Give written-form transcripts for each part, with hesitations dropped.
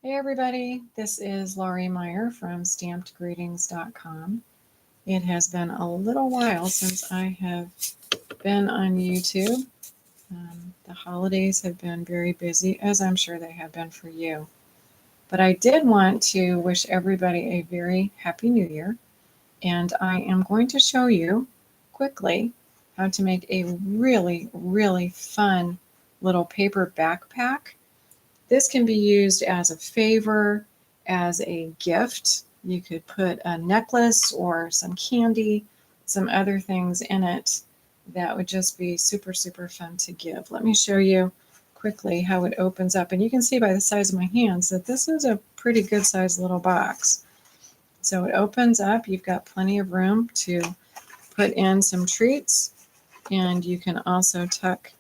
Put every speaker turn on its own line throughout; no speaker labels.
Hey everybody, this is Laurie Meyer from stampedgreetings.com. It has been a little while since I have been on YouTube. The holidays have been very busy, as I'm sure they have been for you. But I did want to wish everybody a very happy new year, and I am going to show you quickly how to make a really fun little paper backpack. This can be used as a favor, as a gift. You could put a necklace or some candy, some other things in it that would just be super fun to give. Let me show you quickly how it opens up. And you can see by the size of my hands that this is a pretty good sized little box. So it opens up. You've got plenty of room to put in some treats, and you can also tuck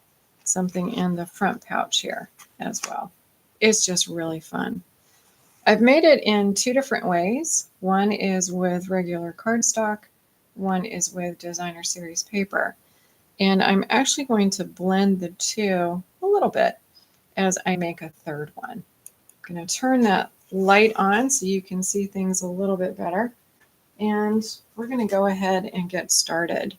something in the front pouch here as well. It's just really fun. I've made it in two different ways. One is with regular cardstock, one is with designer series paper. And I'm actually going to blend the two a little bit as I make a third one. I'm going to turn that light on so you can see things a little bit better. And we're going to go ahead and get started.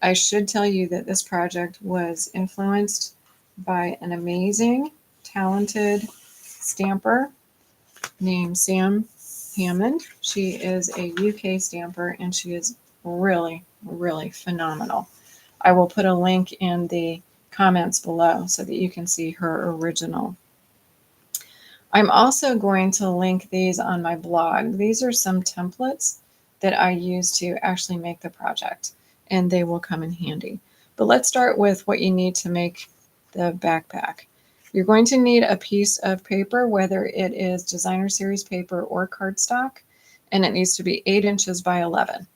I should tell you that this project was influenced by an amazing, talented stamper named Sam Hammond. She is a UK stamper and she is really phenomenal. I will put a link in the comments below so that you can see her original. I'm also going to link these on my blog. These are some templates that I use to actually make the project, and they will come in handy. But let's start with what you need to make the backpack. You're going to need a piece of paper, whether it is designer series paper or cardstock, and it needs to be 8 inches by 11.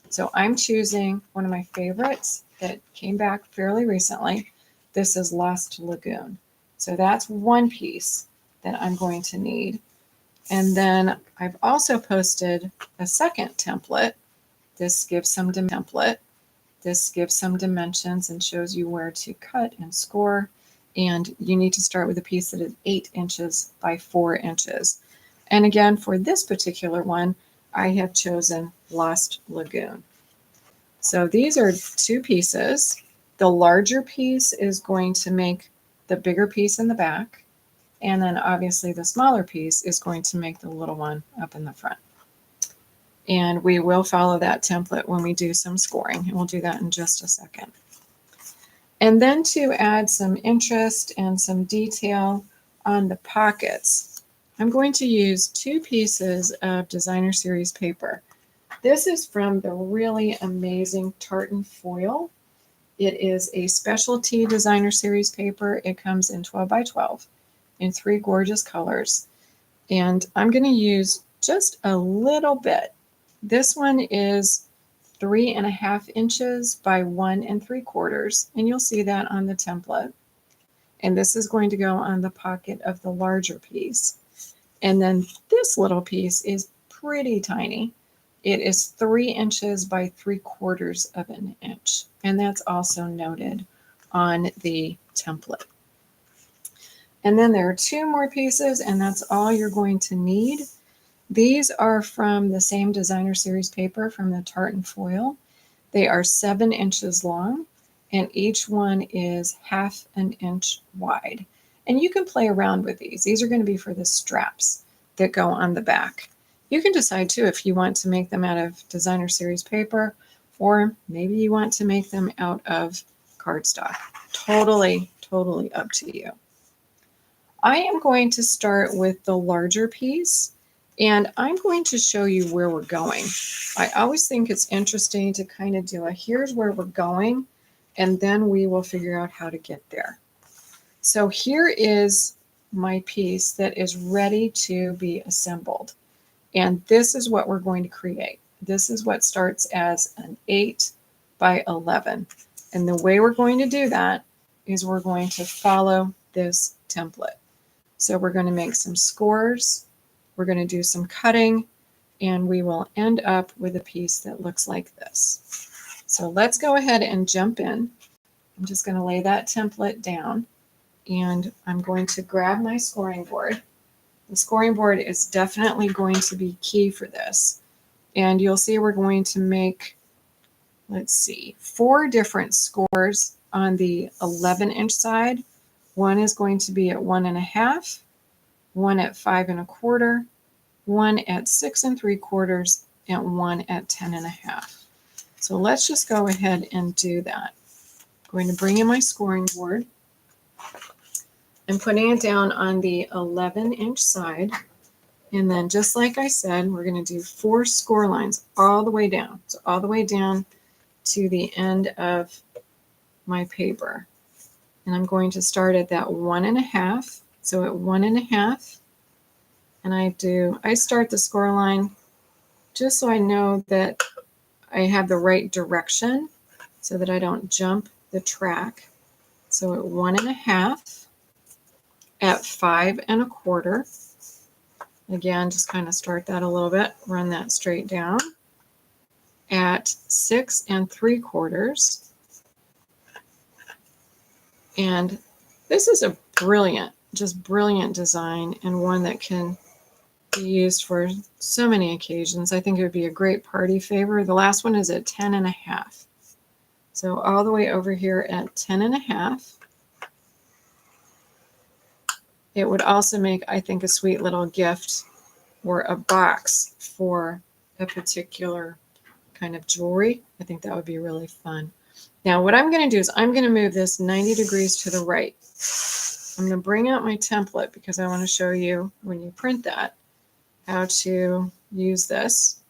So I'm choosing one of my favorites that came back fairly recently. This is Lost Lagoon. So that's one piece that I'm going to need. And then I've also posted a second template. This gives some dimensions and shows you where to cut and score. And you need to start with a piece that is 8 inches by 4 inches. And again, for this particular one, I have chosen Lost Lagoon. So these are two pieces. The larger piece is going to make the bigger piece in the back. And then obviously the smaller piece is going to make the little one up in the front. And we will follow that template when we do some scoring, and we'll do that in just a second. And then to add some interest and some detail on the pockets, I'm going to use two pieces of designer series paper. This is from the really amazing Tartan Foil. It is a specialty designer series paper. It comes in 12 by 12 in 3 gorgeous colors. And I'm going to use just a little bit. This one is 3.5 inches by 1 3/4, and you'll see that on the template. And this is going to go on the pocket of the larger piece. And then this little piece is pretty tiny. It is 3 inches by 3/4 of an inch. And that's also noted on the template. And then there are 2 more pieces, and that's all you're going to need. These are from the same designer series paper from the Tartan Foil. They are 7 inches long, and each one is 1/2 an inch wide. And you can play around with these. These are going to be for the straps that go on the back. You can decide too if you want to make them out of designer series paper, or maybe you want to make them out of cardstock. Totally up to you. I am going to start with the larger piece, and I'm going to show you where we're going. I always think it's interesting to kind of do a here's where we're going, and then we will figure out how to get there. So here is my piece that is ready to be assembled. And this is what we're going to create. This is what starts as an 8 by 11. And the way we're going to do that is we're going to follow this template. So we're going to make some scores, we're going to do some cutting, and we will end up with a piece that looks like this. So let's go ahead and jump in. I'm just going to lay that template down, and I'm going to grab my scoring board. The scoring board is definitely going to be key for this. And you'll see we're going to make, let's see, 4 different scores on the 11-inch side. One is going to be at 1.5, one at 5 1/4, one at 6 3/4, and one at 10 1/2. So let's just go ahead and do that. I'm going to bring in my scoring board. I'm putting it down on the 11-inch side. And then just like I said, we're going to do 4 score lines all the way down. So all the way down to the end of my paper. And I'm going to start at that 1.5. So at 1.5, and I start the score line just so I know that I have the right direction so that I don't jump the track. So at 1.5, at 5 1/4, again, just kind of start that a little bit, run that straight down. At 6 3/4, and this is a brilliant, just brilliant design, and one that can be used for so many occasions. I think it would be a great party favor. The last one is at 10 1/2. So all the way over here at 10 1/2. It would also make, I think, a sweet little gift or a box for a particular kind of jewelry. I think that would be really fun. Now what I'm going to do is I'm going to move this 90 degrees to the right. I'm going to bring out my template because I want to show you when you print that how to use this.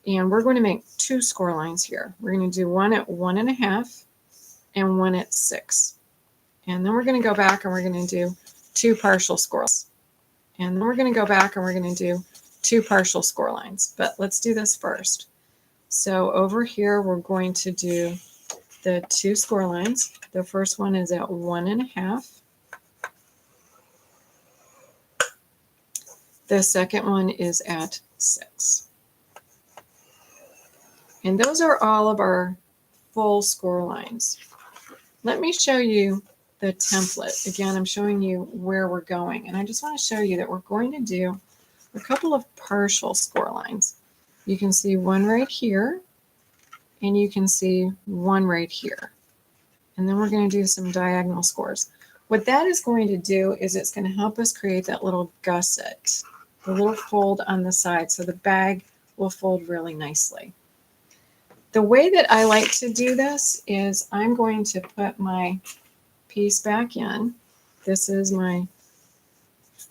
And we're going to make 2 score lines here. We're going to do one at 1.5 and one at 6. And then we're going to go back and we're going to do 2 partial scores. And then we're going to go back and we're going to do 2 partial score lines. But let's do this first. So over here, we're going to do the 2 score lines. The first one is at 1.5. The second one is at 6. And those are all of our full score lines. Let me show you the template. Again, I'm showing you where we're going. And I just want to show you that we're going to do a couple of partial score lines. You can see one right here, and you can see one right here. And then we're going to do some diagonal scores. What that is going to do is it's going to help us create that little gusset, the little fold on the side, so the bag will fold really nicely. The way that I like to do this is I'm going to put my piece back in. This is my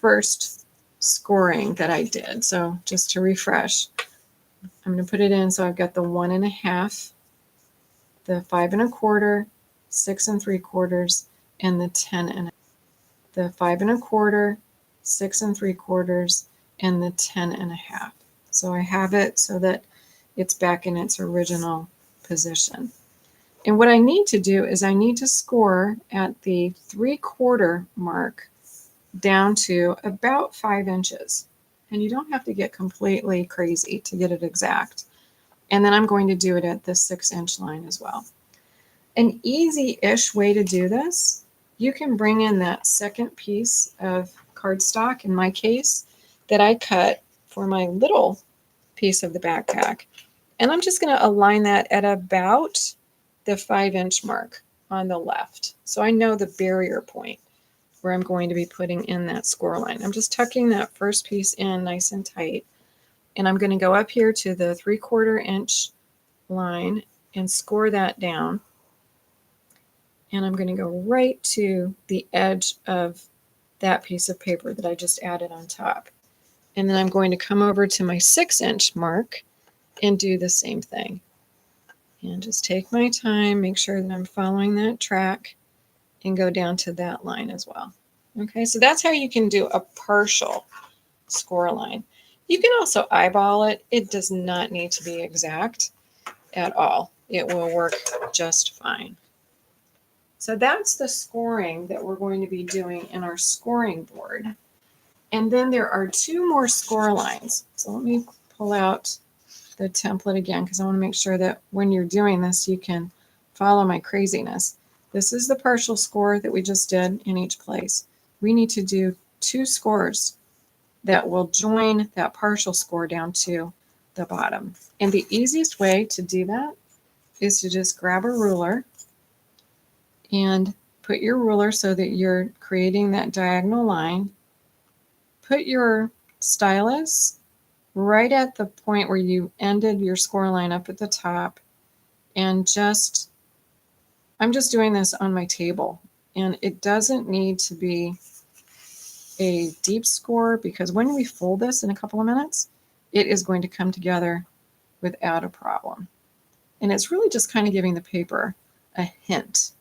first scoring that I did. So just to refresh, I'm going to put it in. So I've got the 1.5, the 5 1/4, 6 3/4, and the 10 1/2. The 5 1/4, 6 3/4, and the 10 1/2. So I have it so that it's back in its original position. And what I need to do is I need to score at the 3/4 mark down to about 5 inches. And you don't have to get completely crazy to get it exact. And then I'm going to do it at the 6-inch line as well. An easy-ish way to do this, you can bring in that second piece of cardstock, in my case, that I cut for my little piece of the backpack. And I'm just going to align that at about the 5-inch mark on the left. So I know the barrier point where I'm going to be putting in that score line. I'm just tucking that first piece in nice and tight. And I'm going to go up here to the 3/4 inch line and score that down. And I'm going to go right to the edge of that piece of paper that I just added on top. And then I'm going to come over to my 6-inch mark and do the same thing. And just take my time, make sure that I'm following that track, and go down to that line as well. Okay, so that's how you can do a partial score line. You can also eyeball it. It does not need to be exact at all. It will work just fine. So that's the scoring that we're going to be doing in our scoring board. And then there are 2 more score lines. So let me pull out the template again because I want to make sure that when you're doing this, you can follow my craziness. This is the partial score that we just did in each place. We need to do 2 scores that will join that partial score down to the bottom. And the easiest way to do that is to just grab a ruler and put your ruler so that you're creating that diagonal line. Put your stylus right at the point where you ended your score line up at the top, and I'm just doing this on my table, and it doesn't need to be a deep score, because when we fold this in a couple of minutes, it is going to come together without a problem. And it's really just kind of giving the paper a hint,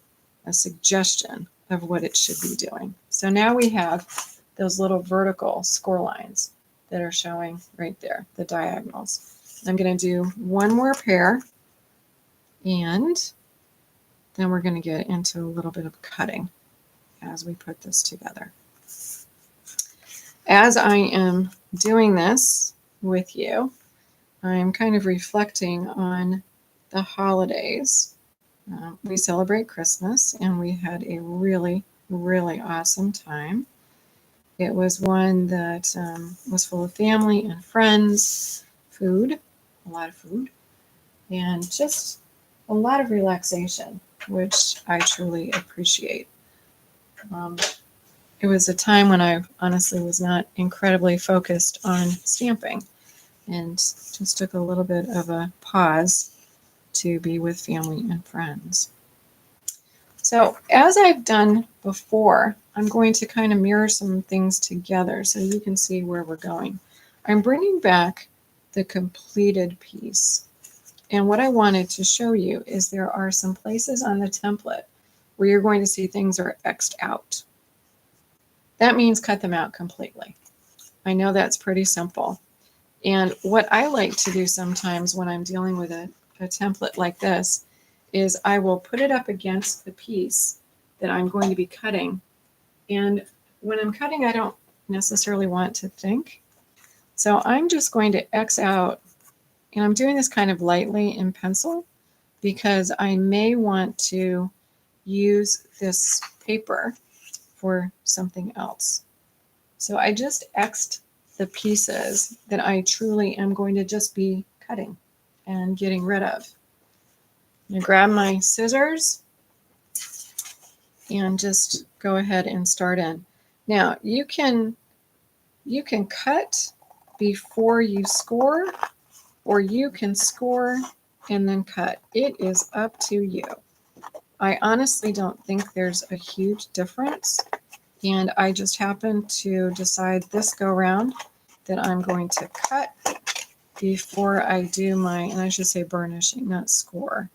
a suggestion of what it should be doing. So now we have those little vertical score lines that are showing right there, the diagonals. I'm going to do one more pair, and then we're going to get into a little bit of cutting as we put this together. As I am doing this with you, I'm kind of reflecting on the holidays. We celebrate Christmas, and we had a really, really awesome time. It was one that was full of family and friends, food, a lot of food, and just a lot of relaxation, which I truly appreciate. It was a time when I honestly was not incredibly focused on stamping, and just took a little bit of a pause to be with family and friends. So as I've done before, I'm going to kind of mirror some things together so you can see where we're going. I'm bringing back the completed piece. And what I wanted to show you is there are some places on the template where you're going to see things are X'd out. That means cut them out completely. I know that's pretty simple. And what I like to do sometimes when I'm dealing with a template like this is I will put it up against the piece that I'm going to be cutting. And when I'm cutting, I don't necessarily want to think. So I'm just going to X out, and I'm doing this kind of lightly in pencil because I may want to use this paper for something else. So I just X'd the pieces that I truly am going to just be cutting and getting rid of. I'm going to grab my scissors and just go ahead and start in. Now you can cut before you score, or you can score and then cut. It is up to you. I honestly don't think there's a huge difference, and I just happened to decide this go round that I'm going to cut before I do my, and I should say burnishing, not score,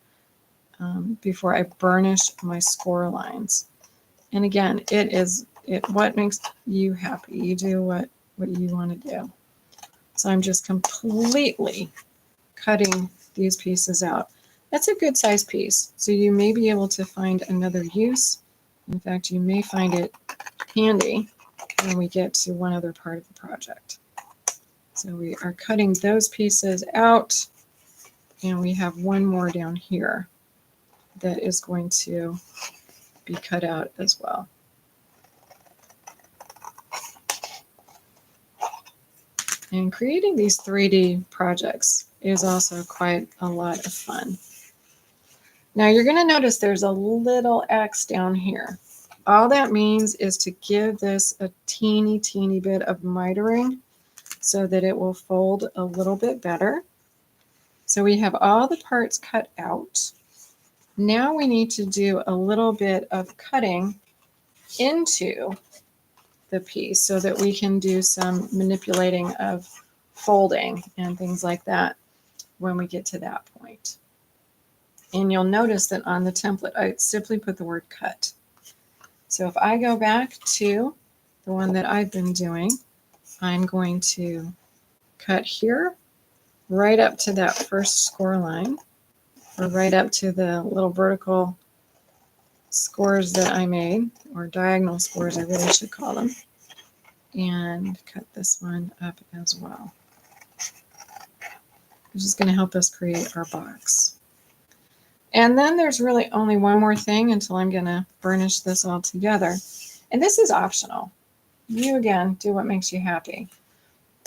before I burnish my score lines. And again, what makes you happy. You do what you want to do. So I'm just completely cutting these pieces out. That's a good size piece, so you may be able to find another use. In fact, you may find it handy when we get to one other part of the project. So we are cutting those pieces out, and we have one more down here that is going to be cut out as well. And creating these 3D projects is also quite a lot of fun. Now you're going to notice there's a little X down here. All that means is to give this a teeny bit of mitering so that it will fold a little bit better. So we have all the parts cut out. Now we need to do a little bit of cutting into the piece so that we can do some manipulating of folding and things like that when we get to that point. And you'll notice that on the template, I simply put the word cut. So if I go back to the one that I've been doing, I'm going to cut here right up to that first score line, or right up to the little vertical scores that I made, or diagonal scores, I really should call them, and cut this one up as well. This is going to help us create our box. And then there's really only one more thing until I'm going to burnish this all together. And this is optional. You, again, do what makes you happy.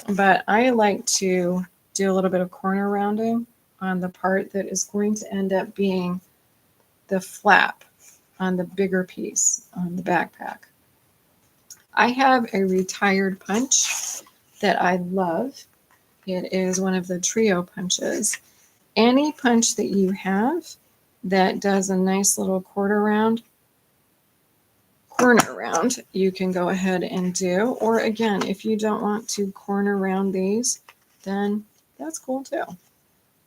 but I like to do a little bit of corner rounding on the part that is going to end up being the flap on the bigger piece on the backpack. I have a retired punch that I love. It is one of the trio punches. Any punch that you have that does a nice little corner round, you can go ahead and do. Or again, if you don't want to corner round these, then that's cool too.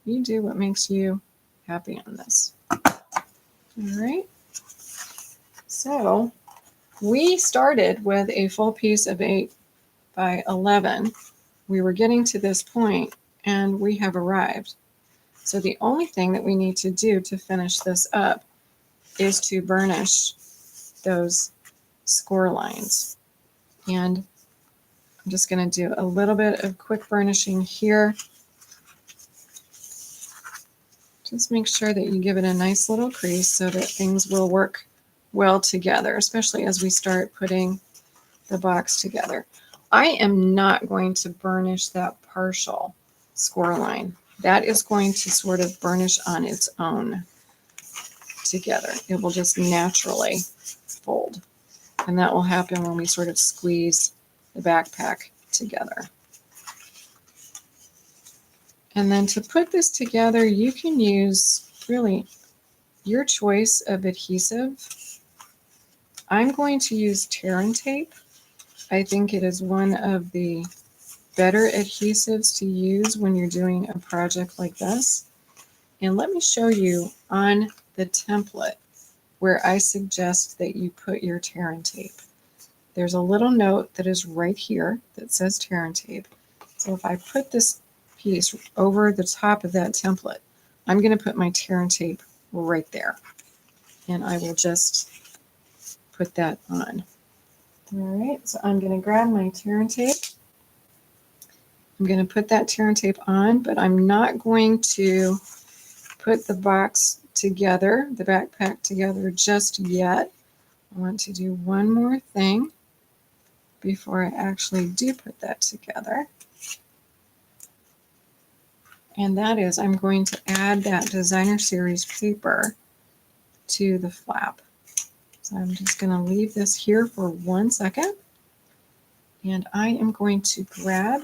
You do what makes you happy on this. All right. So we started with a full piece of 8 by 11. We were getting to this point and we have arrived. So the only thing that we need to do to finish this up is to burnish those score lines. And I'm just going to do a little bit of quick burnishing here. Just make sure that you give it a nice little crease so that things will work well together, especially as we start putting the box together. I am not going to burnish that partial score line. That is going to sort of burnish on its own together. It will just naturally fold. And that will happen when we sort of squeeze the backpack together. And then to put this together, you can use really your choice of adhesive. I'm going to use Tear and Tape. I think it is one of the better adhesives to use when you're doing a project like this. And let me show you on the template where I suggest that you put your Tear and Tape. There's a little note that is right here that says Tear and Tape. So if I put this piece over the top of that template, I'm going to put my Tear and Tape right there. And I will just put that on. All right, so I'm going to grab my Tear and Tape. I'm going to put that Tear and Tape on, but I'm not going to put the box together, the backpack together just yet. I want to do one more thing before I actually do put that together. And that is I'm going to add that Designer Series paper to the flap. So I'm just going to leave this here for 1 second. And I am going to grab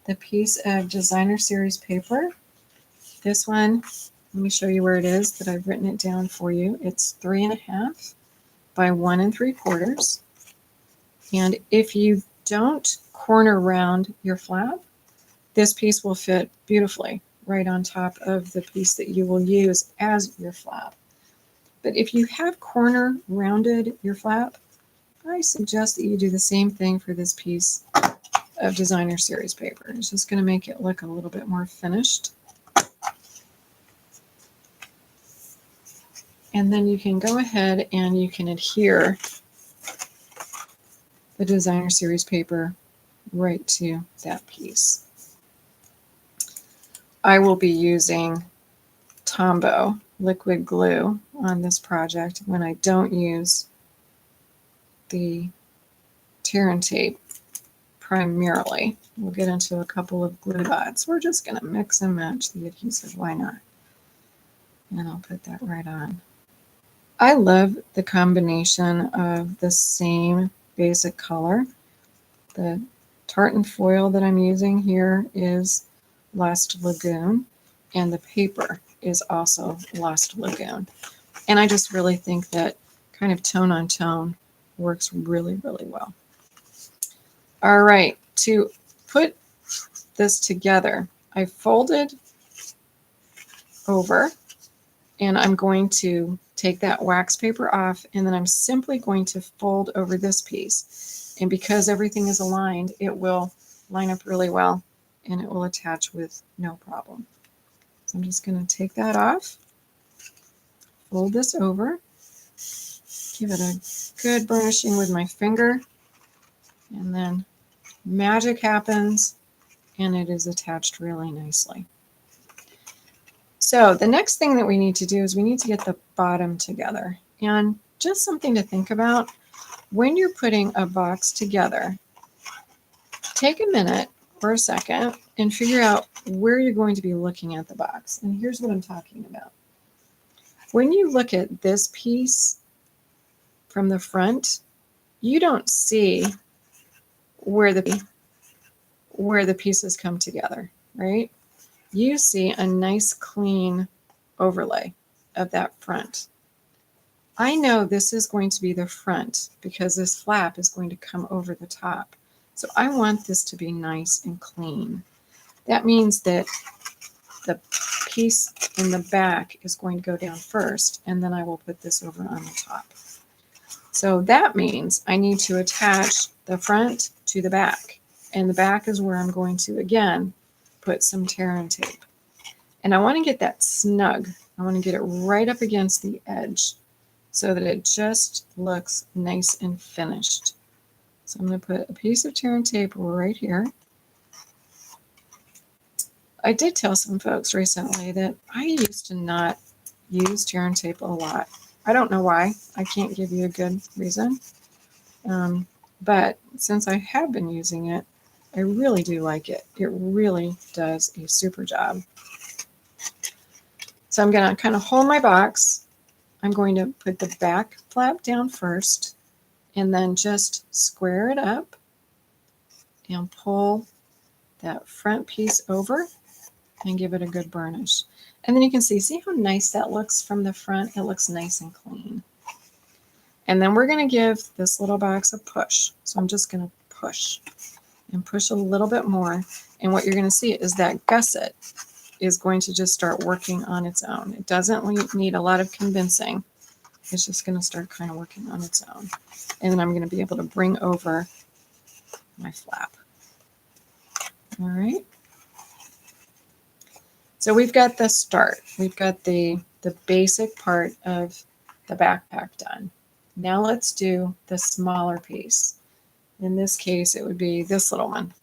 the piece of Designer Series paper. This one, let me show you where it is that I've written it down for you. It's 3.5 by 1 3/4. And if you don't corner round your flap, this piece will fit beautifully right on top of the piece that you will use as your flap. But if you have corner rounded your flap, I suggest that you do the same thing for this piece of Designer Series paper. It's just going to make it look a little bit more finished. And then you can go ahead and you can adhere the Designer Series paper right to that piece. I will be using Tombow liquid glue on this project when I don't use the Tear and Tape primarily. We'll get into a couple of glue dots. We're just going to mix and match the adhesive. Why not? And I'll put that right on. I love the combination of the same basic color. The tartan foil that I'm using here is Lost Lagoon, and the paper is also Lost Lagoon. And I just really think that kind of tone on tone works really, really well. All right, to put this together, I folded over and I'm going to take that wax paper off, and then I'm simply going to fold over this piece. And because everything is aligned, it will line up really well and it will attach with no problem. So I'm just going to take that off, fold this over, give it a good burnishing with my finger, and then magic happens and it is attached really nicely. So the next thing that we need to do is we need to get the bottom together. And just something to think about, when you're putting a box together, take a minute for a second and figure out where you're going to be looking at the box. And here's what I'm talking about. When you look at this piece from the front, you don't see where the pieces come together, right? You see a nice clean overlay of that front. I know this is going to be the front because this flap is going to come over the top. So I want this to be nice and clean. That means that the piece in the back is going to go down first, and then I will put this over on the top. So that means I need to attach the front to the back, and the back is where I'm going to, again, put some tear and tape. And I want to get that snug. I want to get it right up against the edge so that it just looks nice and finished. So I'm going to put a piece of tear and tape right here. I did tell some folks recently that I used to not use tear and tape a lot. I don't know why. I can't give you a good reason. But since I have been using it, I really do like it. It really does a super job. So I'm going to kind of hold my box. I'm going to put the back flap down first and then just square it up and pull that front piece over and give it a good burnish. And then you can see how nice that looks from the front? It looks nice and clean. And then we're going to give this little box a push. So I'm just going to push and push a little bit more. And what you're going to see is that gusset is going to just start working on its own. It doesn't need a lot of convincing. It's just going to start kind of working on its own. And then I'm going to be able to bring over my flap. All right. So we've got the start. We've got the basic part of the backpack done. Now let's do the smaller piece. In this case, it would be this little one,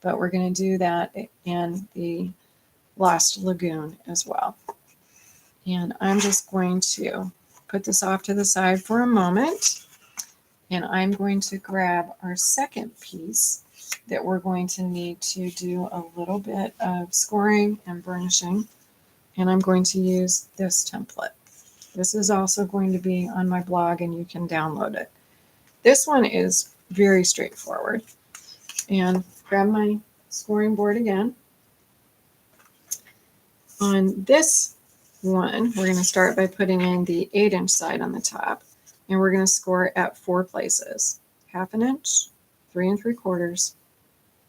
but we're going to do that in the Lost Lagoon as well. And I'm just going to put this off to the side for a moment, and I'm going to grab our second piece that we're going to need to do a little bit of scoring and burnishing, and I'm going to use this template. This is also going to be on my blog, and you can download it. This one is very straightforward. And grab my scoring board again. On this one, we're going to start by putting in the 8-inch side on the top, and we're going to score at 4 places: 1/2 inch, 3 3/4,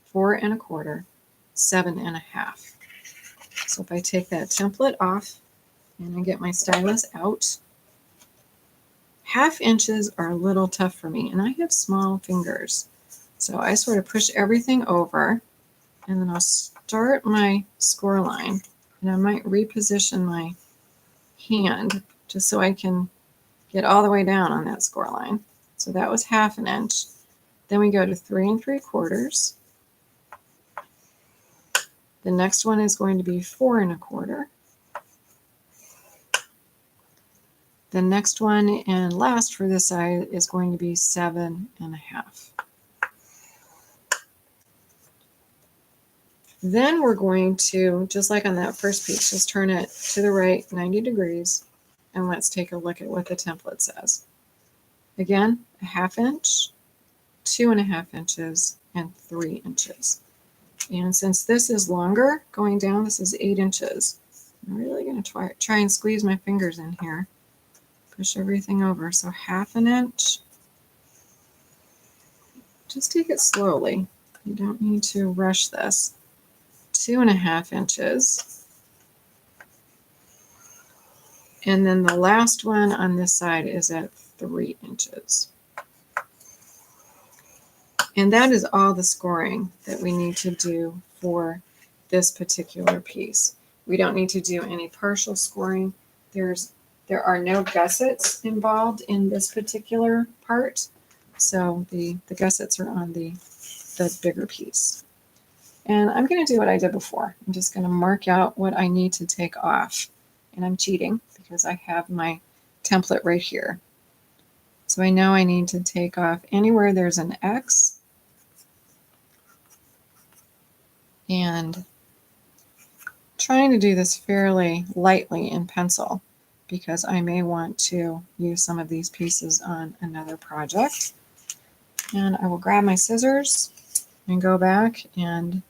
4 1/4, 7 1/2. So if I take that template off and I get my stylus out, 1/2 inches are a little tough for me, and I have small fingers. So I sort of push everything over, and then I'll start my score line, and I might reposition my hand just so I can get all the way down on that score line. So that was 1/2 inch. Then we go to 3 3/4. The next one is going to be 4 1/4. The next one and last for this side is going to be 7 1/2. Then we're going to, just like on that first piece, just turn it to the right 90 degrees, and let's take a look at what the template says. Again, 1/2 inch, 2 1/2 inches, and 3 inches. And since this is longer going down, this is 8 inches. I'm really going to try and squeeze my fingers in here. Push everything over. So 1/2 inch. Just take it slowly. You don't need to rush this. 2 1/2 inches. And then the last one on this side is at 3 inches. And that is all the scoring that we need to do for this particular piece. We don't need to do any partial scoring. There are no gussets involved in this particular part. So the gussets are on the bigger piece. And I'm going to do what I did before. I'm just going to mark out what I need to take off. And I'm cheating because I have my template right here. So I know I need to take off anywhere there's an X. and trying to do this fairly lightly in pencil because I may want to use some of these pieces on another project. And I will grab my scissors and go back and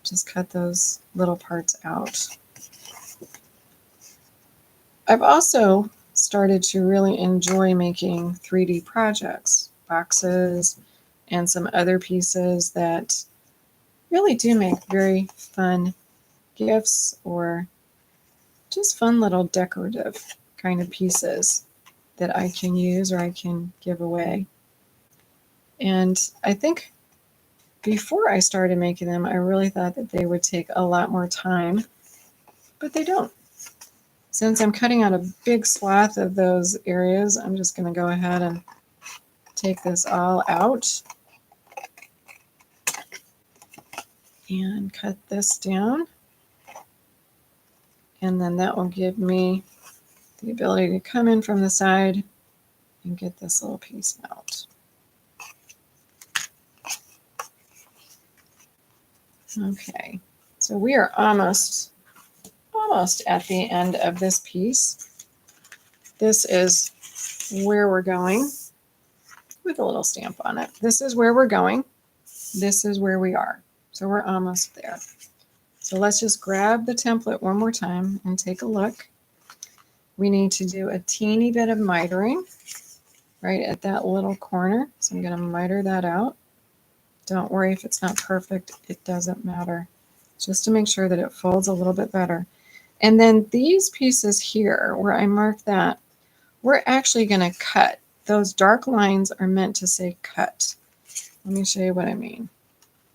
just cut those little parts out. I've also started to really enjoy making 3D projects, boxes, and some other pieces that really do make very fun gifts or just fun little decorative kind of pieces that I can use or I can give away. And I think before I started making them, I really thought that they would take a lot more time, but they don't. Since I'm cutting out a big swath of those areas, I'm just going to go ahead and take this all out and cut this down. And then that will give me the ability to come in from the side and get this little piece out. Okay, so we are almost at the end of this piece. This is where we're going with a little stamp on it. This is where we're going. This is where we are. So we're almost there. So let's just grab the template one more time and take a look. We need to do a teeny bit of mitering right at that little corner. So I'm going to miter that out. Don't worry if it's not perfect. It doesn't matter. Just to make sure that it folds a little bit better. And then these pieces here, where I marked that, we're actually going to cut. Those dark lines are meant to say cut. Let me show you what I mean.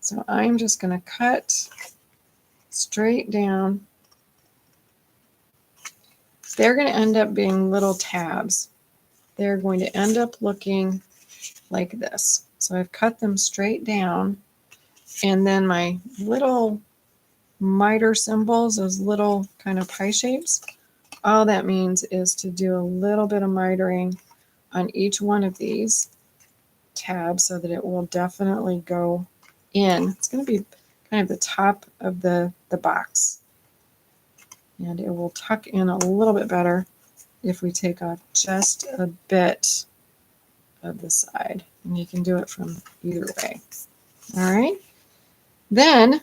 So I'm just going to cut straight down. They're going to end up being little tabs. They're going to end up looking like this. So I've cut them straight down, and then my little miter symbols, those little kind of pie shapes, all that means is to do a little bit of mitering on each one of these tabs so that it will definitely go in. It's going to be kind of the top of the box, and it will tuck in a little bit better if we take off just a bit of the side, and you can do it from either way. All right, then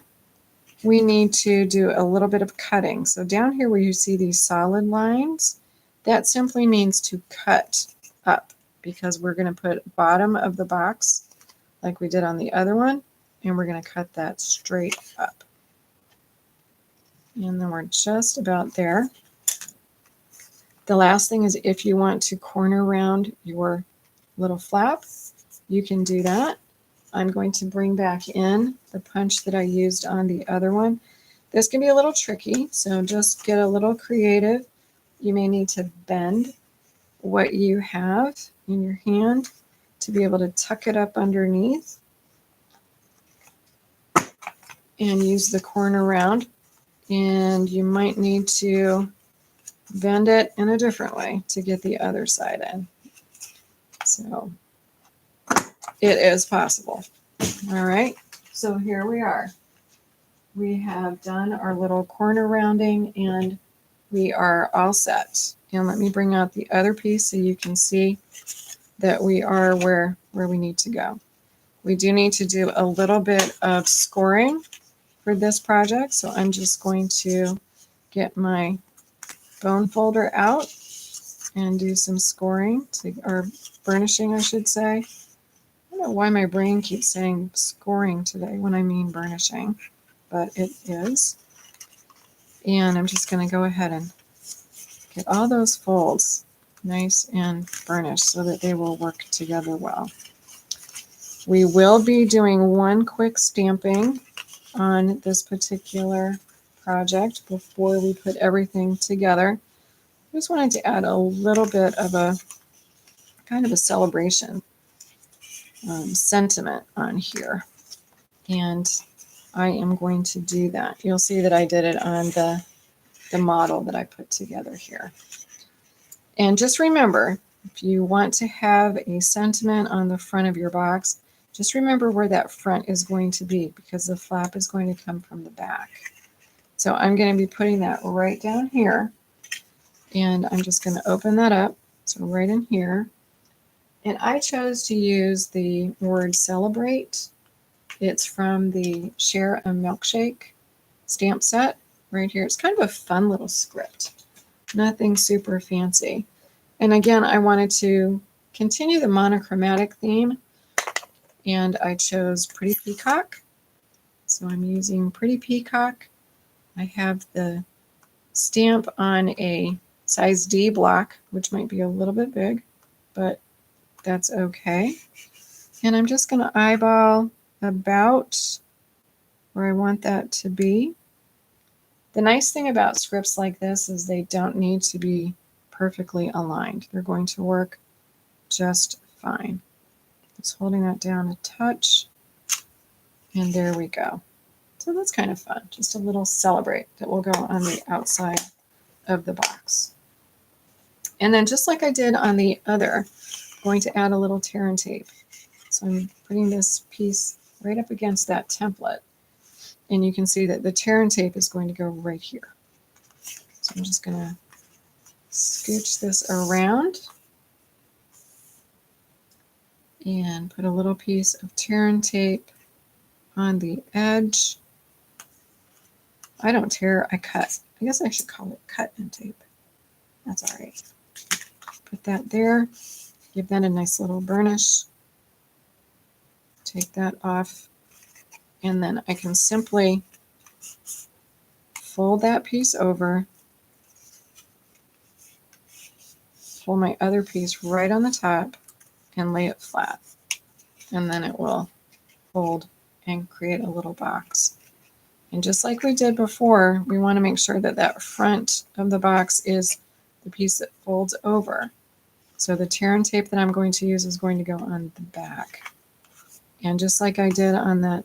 we need to do a little bit of cutting. So down here where you see these solid lines, that simply means to cut up, because we're going to put bottom of the box like we did on the other one, and we're going to cut that straight up. And then we're just about there. The last thing is, if you want to corner round your little flap, you can do that. I'm going to bring back in the punch that I used on the other one. This can be a little tricky, so just get a little creative. You may need to bend what you have in your hand to be able to tuck it up underneath and use the corner round. And you might need to bend it in a different way to get the other side in. So it is possible. All right, so here we are. We have done our little corner rounding and we are all set. And let me bring out the other piece so you can see that we are where we need to go. We do need to do a little bit of scoring for this project. So I'm just going to get my bone folder out and do some scoring, or burnishing, I should say. I don't know why my brain keeps saying scoring today when I mean burnishing, but it is. And I'm just going to go ahead and get all those folds nice and burnished so that they will work together well. We will be doing one quick stamping on this particular project before we put everything together. I just wanted to add a little bit of a kind of a celebration sentiment on here. And I am going to do that. You'll see that I did it on the model that I put together here. And just remember, if you want to have a sentiment on the front of your box, Just remember where that front is going to be because the flap is going to come from the back. So I'm going to be putting that right down here, and I'm just going to open that up. So right in here. And I chose to use the word celebrate. It's from the Share a Milkshake stamp set right here. It's kind of a fun little script. Nothing super fancy. And again, I wanted to continue the monochromatic theme, and I chose Pretty Peacock. So I'm using Pretty Peacock. I have the stamp on a size D block, which might be a little bit big, but that's okay. And I'm just going to eyeball about where I want that to be. The nice thing about scripts like this is they don't need to be perfectly aligned. They're going to work just fine. Just holding that down a touch, and there we go. So that's kind of fun. Just a little celebrate that will go on the outside of the box. And then just like I did on the other, I'm going to add a little tear and tape. So I'm putting this piece right up against that template. And you can see that the tear and tape is going to go right here. So I'm just going to scooch this around and put a little piece of tear and tape on the edge. I don't tear, I cut. I guess I should call it cut and tape. That's all right. Put that there. Give that a nice little burnish. Take that off. And then I can simply fold that piece over. Pull my other piece right on the top and lay it flat. And then it will fold and create a little box. And just like we did before, we want to make sure that that front of the box is the piece that folds over. So the tear and tape that I'm going to use is going to go on the back. And just like I did on that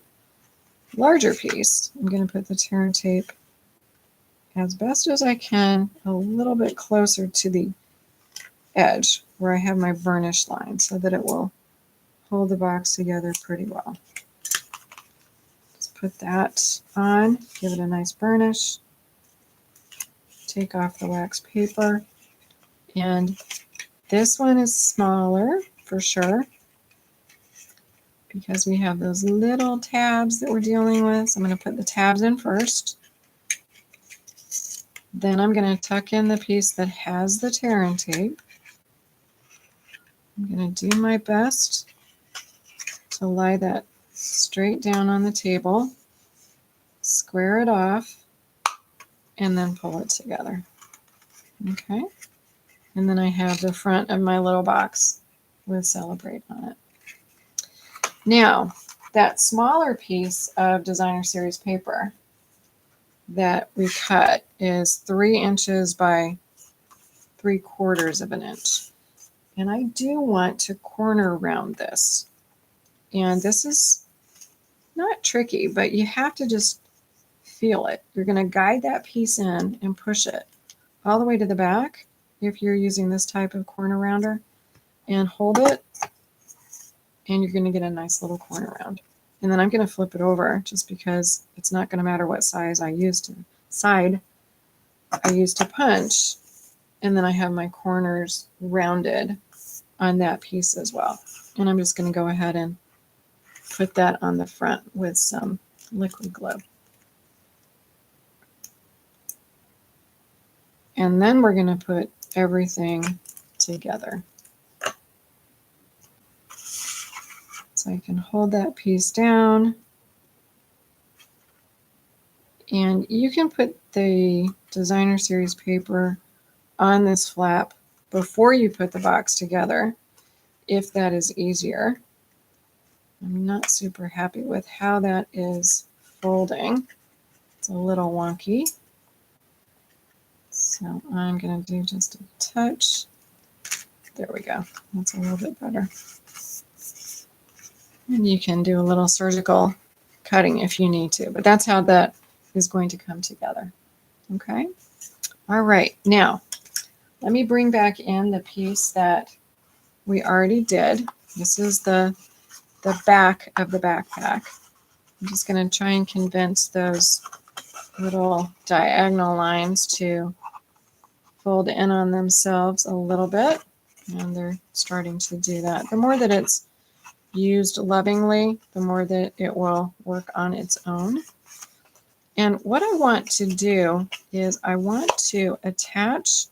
larger piece, I'm going to put the tear and tape as best as I can a little bit closer to the edge where I have my burnish line so that it will hold the box together pretty well. Just put that on, give it a nice burnish, take off the wax paper, and this one is smaller for sure because we have those little tabs that we're dealing with. So I'm going to put the tabs in first. Then I'm going to tuck in the piece that has the tear and tape. I'm going to do my best to lie that straight down on the table, square it off, and then pull it together. Okay. And then I have the front of my little box with Celebrate on it. Now, that smaller piece of designer series paper that we cut is 3 inches by 3/4 of an inch. And I do want to corner round this. And this is not tricky, but you have to just feel it. You're going to guide that piece in and push it all the way to the back if you're using this type of corner rounder, and hold it, and you're going to get a nice little corner round. And then I'm going to flip it over just because it's not going to matter what size I use to punch. And then I have my corners rounded on that piece as well. And I'm just going to go ahead and put that on the front with some liquid glue. And then we're going to put everything together. So I can hold that piece down. And you can put the designer series paper on this flap before you put the box together, if that is easier. I'm not super happy with how that is folding. It's a little wonky. So I'm going to do just a touch. There we go. That's a little bit better. And you can do a little surgical cutting if you need to, but that's how that is going to come together. Okay. All right. Now, let me bring back in the piece that we already did. This is the the back of the backpack. I'm just going to try and convince those little diagonal lines to fold in on themselves a little bit. And they're starting to do that. The more that it's used lovingly, the more that it will work on its own. And what I want to do is I want to attach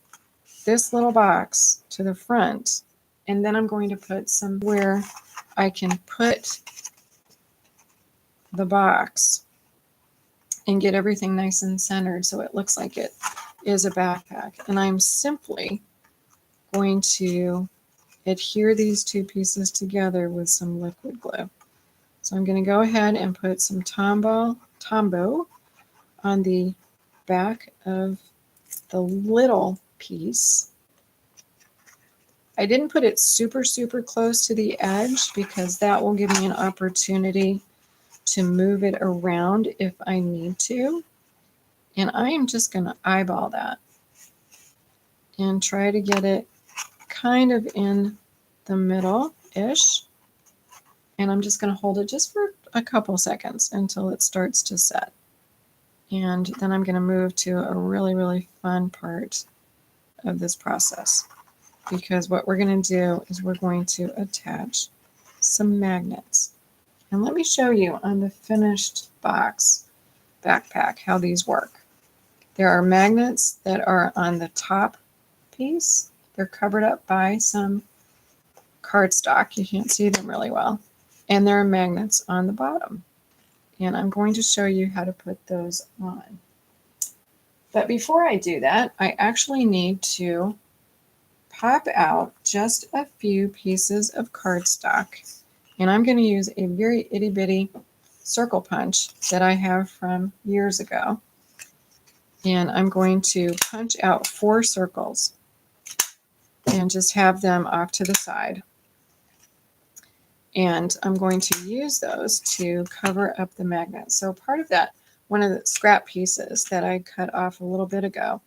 this little box to the front, and then I'm going to put somewhere I can put the box and get everything nice and centered so it looks like it is a backpack. And I'm simply going to adhere these two pieces together with some liquid glue. So I'm going to go ahead and put some Tombow on the back of the little piece. I didn't put it super close to the edge because that will give me an opportunity to move it around if I need to. And I am just going to eyeball that and try to get it kind of in the middle-ish. And I'm just going to hold it just for a couple seconds until it starts to set. And then I'm going to move to a really fun part of this process, because what we're going to do is we're going to attach some magnets. And let me show you on the finished box backpack how these work. There are magnets that are on the top piece. They're covered up by some cardstock. You can't see them really well. And there are magnets on the bottom. And I'm going to show you how to put those on. But before I do that, I actually need to pop out just a few pieces of cardstock. And I'm going to use a very itty bitty circle punch that I have from years ago. And I'm going to punch out 4 circles and just have them off to the side. And I'm going to use those to cover up the magnet. So part of that, one of the scrap pieces that I cut off a little bit ago,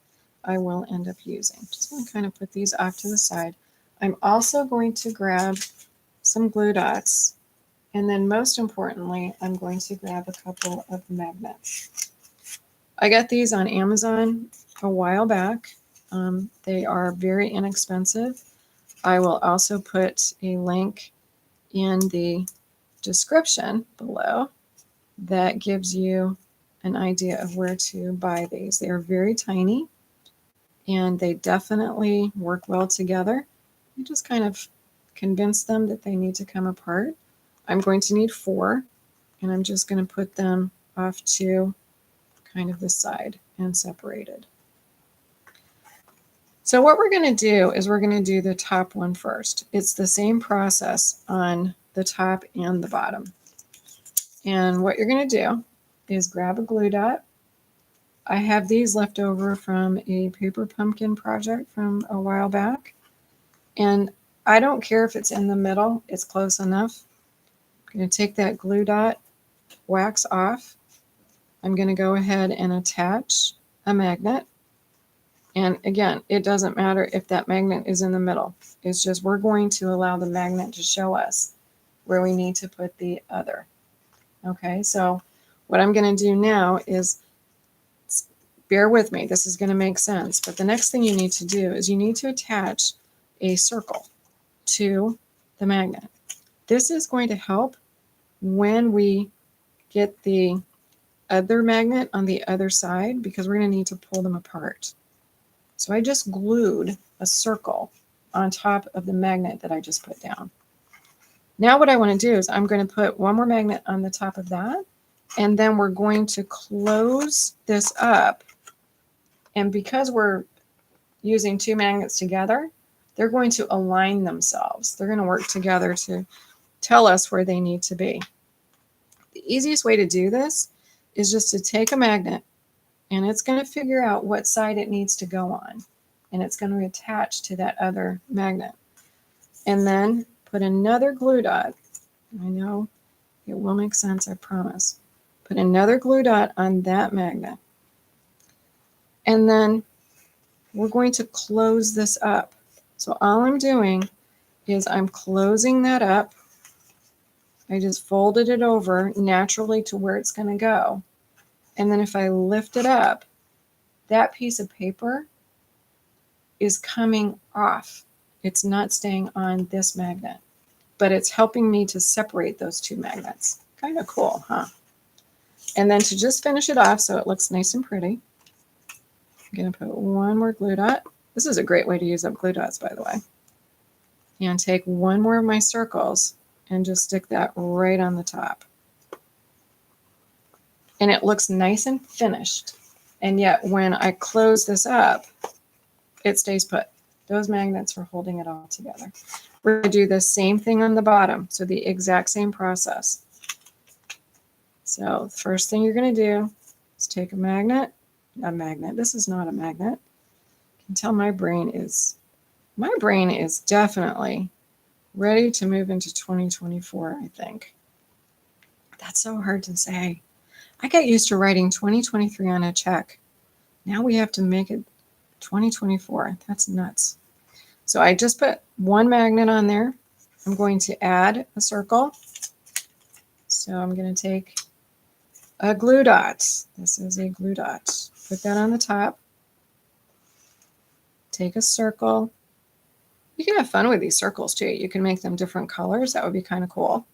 I will end up using. Just want to kind of put these off to the side. I'm also going to grab some glue dots. And then most importantly, I'm going to grab a couple of magnets. I got these on Amazon a while back. They are very inexpensive. I will also put a link in the description below that gives you an idea of where to buy these. They are very tiny and they definitely work well together. You just kind of convince them that they need to come apart. I'm going to need 4, and I'm just going to put them off to kind of the side and separated. So what we're going to do is we're going to do the top one first. It's the same process on the top and the bottom. And what you're going to do is grab a glue dot. I have these left over from a paper pumpkin project from a while back. And I don't care if it's in the middle, it's close enough. I'm going to take that glue dot, wax off. I'm going to go ahead and attach a magnet. And again, it doesn't matter if that magnet is in the middle. It's just we're going to allow the magnet to show us where we need to put the other. Okay, so what I'm going to do now is, bear with me, this is going to make sense. But the next thing you need to do is you need to attach a circle to the magnet. This is going to help when we get the other magnet on the other side, because we're going to need to pull them apart. So I just glued a circle on top of the magnet that I just put down. Now what I want to do is I'm going to put one more magnet on the top of that, and then we're going to close this up. And because we're using 2 magnets together, they're going to align themselves. They're going to work together to tell us where they need to be. The easiest way to do this is just to take a magnet, and it's going to figure out what side it needs to go on. And it's going to attach to that other magnet. And then put another glue dot. I know it will make sense, I promise. Put another glue dot on that magnet. And then we're going to close this up. So all I'm doing is I'm closing that up I just folded it over naturally to where it's going to go. And then if I lift it up, that piece of paper is coming off. It's not staying on this magnet, but it's helping me to separate those two magnets. Kind of cool, huh? And then to just finish it off so it looks nice and pretty, I'm going to put one more glue dot. This is a great way to use up glue dots, by the way. And take one more of my circles and just stick that right on the top. And it looks nice and finished. And yet when I close this up, it stays put. Those magnets are holding it all together. We're going to do the same thing on the bottom. So the exact same process. So the first thing you're going to do is take a magnet. This is not a magnet. You can tell my brain is definitely ready to move into 2024, I think. That's so hard to say. I got used to writing 2023 on a check. Now we have to make it 2024. That's nuts. So I just put one magnet on there. I'm going to add a circle. So I'm going to take a glue dot. This is a glue dot. Put that on the top. Take a circle. You can have fun with these circles too. You can make them different colors. That would be kind of cool.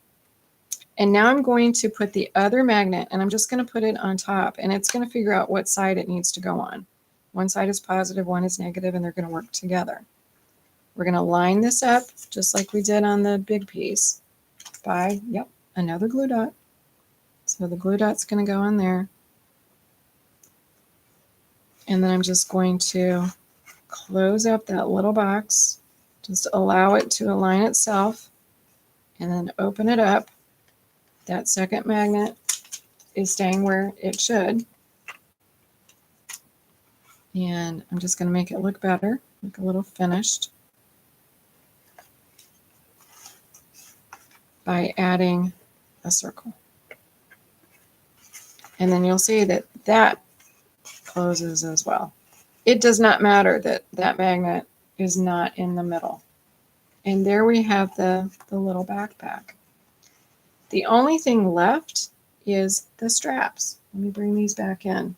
And now I'm going to put the other magnet, and I'm just going to put it on top, and it's going to figure out what side it needs to go on. One side is positive, one is negative, and they're going to work together. We're going to line this up just like we did on the big piece by, another glue dot. So the glue dot's going to go on there. And then I'm just going to close up that little box. Just allow it to align itself and then open it up. That second magnet is staying where it should. And I'm just going to make it look better, look a little finished, by adding a circle. And then you'll see that that closes as well. It does not matter that that magnet is not in the middle. And there we have the little backpack. The only thing left is the straps. Let me bring these back in.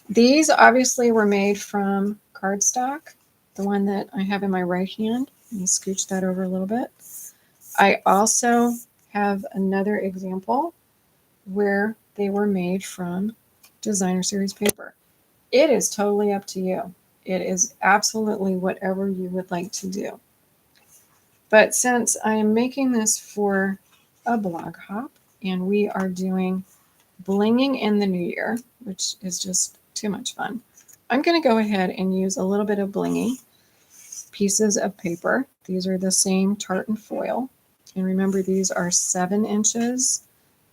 These obviously were made from cardstock, the one that I have in my right hand. Let me scooch that over a little bit. I also have another example where they were made from designer series paper. It is totally up to you. It is absolutely whatever you would like to do. But since I am making this for a blog hop and we are doing blinging in the new year, which is just too much fun, I'm going to go ahead and use a little bit of blingy pieces of paper. These are the same tartan foil. And remember, these are 7 inches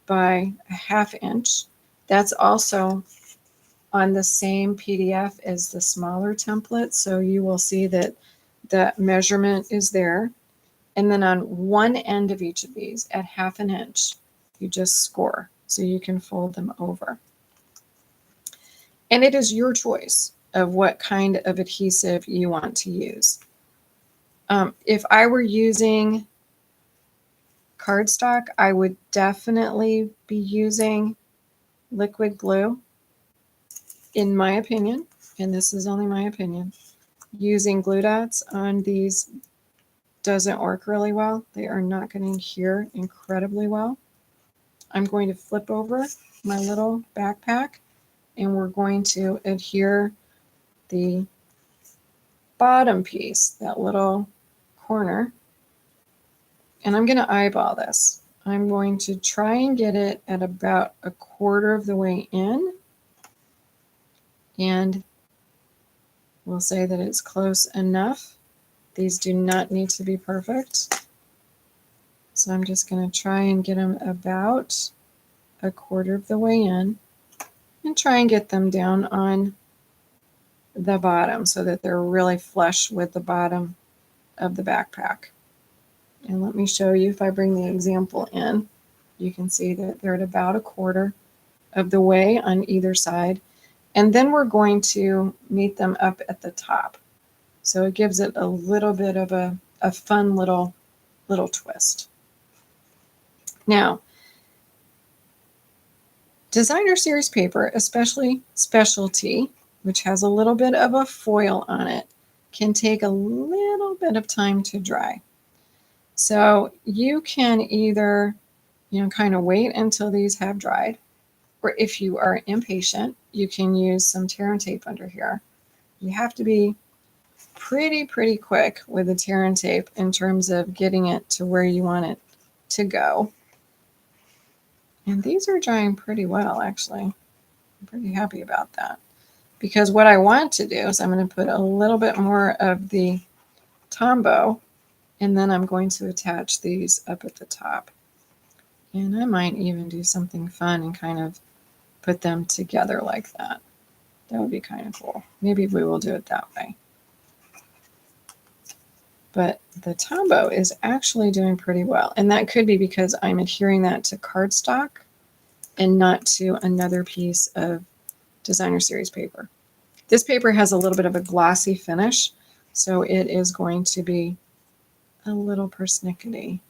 by a 1/2 inch. That's also on the same PDF as the smaller template. So you will see that the measurement is there. And then on one end of each of these at 1/2 inch, you just score so you can fold them over. And it is your choice of what kind of adhesive you want to use. If I were using cardstock, I would definitely be using liquid glue, in my opinion, and this is only my opinion. Using glue dots on these doesn't work really well. They are not going to adhere incredibly well. I'm going to flip over my little backpack and we're going to adhere the bottom piece, that little corner. And I'm going to eyeball this. I'm going to try and get it at about 1/4 of the way in. And we'll say that it's close enough. These do not need to be perfect. So I'm just going to try and get them about 1/4 of the way in and try and get them down on the bottom so that they're really flush with the bottom of the backpack. And let me show you, if I bring the example in, you can see that they're at about 1/4 of the way on either side. And then we're going to meet them up at the top. So it gives it a little bit of a fun little twist. Now, designer series paper, especially specialty, which has a little bit of a foil on it, can take a little bit of time to dry. So you can either, kind of wait until these have dried, or if you are impatient, you can use some tear and tape under here. You have to be pretty quick with the tear and tape in terms of getting it to where you want it to go. And these are drying pretty well, actually. I'm pretty happy about that. Because what I want to do is I'm going to put a little bit more of the Tombow, and then I'm going to attach these up at the top. And I might even do something fun and kind of put them together like that. That would be kind of cool. Maybe we will do it that way. But the Tombow is actually doing pretty well. And that could be because I'm adhering that to cardstock and not to another piece of designer series paper. This paper has a little bit of a glossy finish, so it is going to be a little persnickety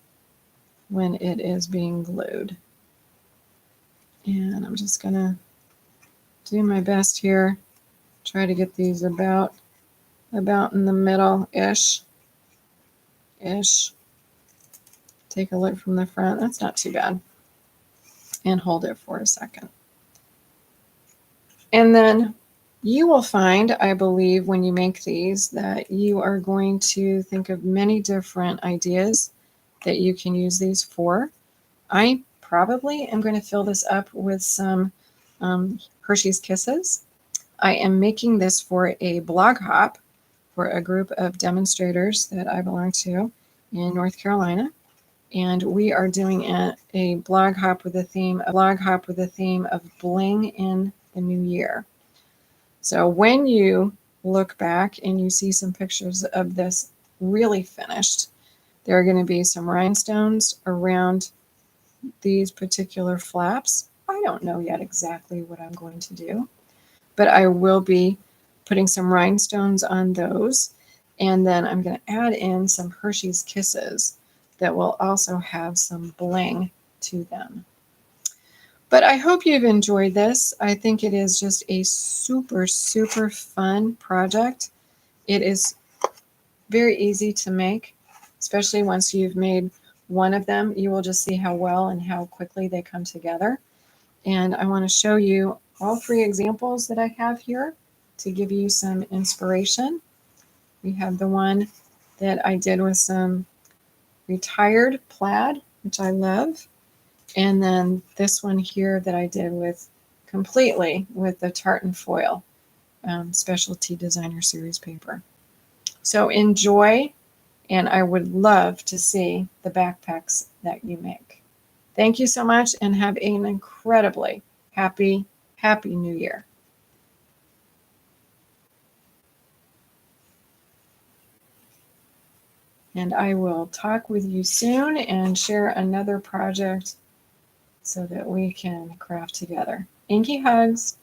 when it is being glued. And I'm just going to do my best here, try to get these about in the middle-ish. Take a look from the front. That's not too bad. And hold it for a second. And then you will find, I believe, when you make these, that you are going to think of many different ideas that you can use these for. I probably am going to fill this up with some Hershey's Kisses. I am making this for a blog hop for a group of demonstrators that I belong to in North Carolina. And we are doing a blog hop with a theme of bling in the new year. So when you look back and you see some pictures of this really finished, there are going to be some rhinestones around these particular flaps. I don't know yet exactly what I'm going to do, but I will be putting some rhinestones on those. And then I'm going to add in some Hershey's Kisses that will also have some bling to them. But I hope you've enjoyed this. I think it is just a super fun project. It is very easy to make, especially once you've made one of them. You will just see how well and how quickly they come together. And I want to show you all three examples that I have here to give you some inspiration. We have the one that I did with some retired plaid, which I love. And then this one here that I did with completely with the tartan foil specialty designer series paper. So enjoy, and I would love to see the backpacks that you make. Thank you so much, and have an incredibly happy New Year. And I will talk with you soon and share another project so that we can craft together. Inky hugs.